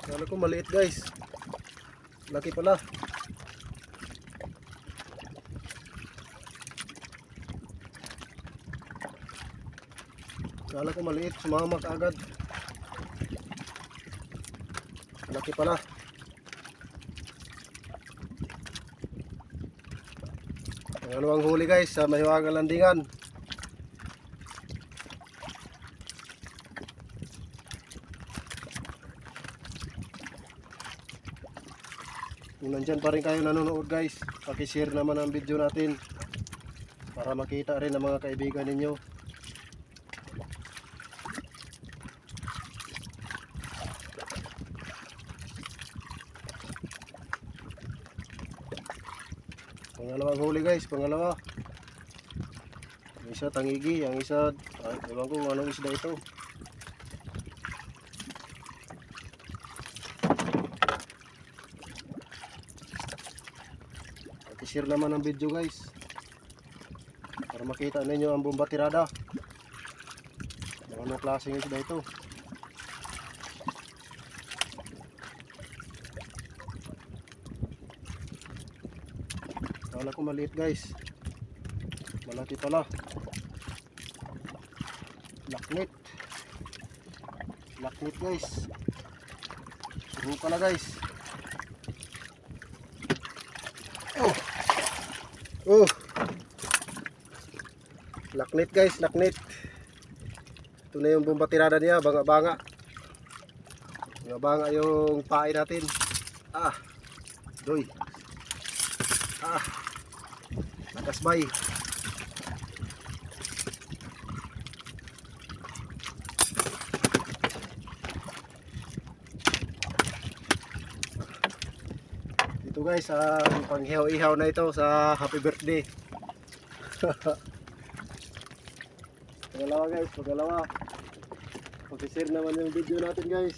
Kala ko maliit guys. Laki pala. Kala ko maliit, sumama kaagad. Laki pala. Ang ano ang huli guys sa Mahiwagang Landingan. Kung nandyan pa rin kayo nanonood guys, pakishare naman ang video natin para makita rin ang mga kaibigan ninyo. Pangalawang huli guys, pangalawa. Ang isa tangigi, ang isa ewan ko kung anong isda ito. I-share naman ang video guys para makita ninyo ang bomba tirada. Anong klaseng isda ito. Kala ko maliit guys, malaki pala. Laknit. Laknit guys. Suru pala guys. Oh, laknit guys, laknit. Ito na yung bomba tirada niya, banga-banga. Banga yung pain natin. Doy. Nakasbay. Ito guys, panghihaw-ihaw na ito sa happy birthday. Pagalawa guys, pagalawa. Pag-share naman yung video natin guys.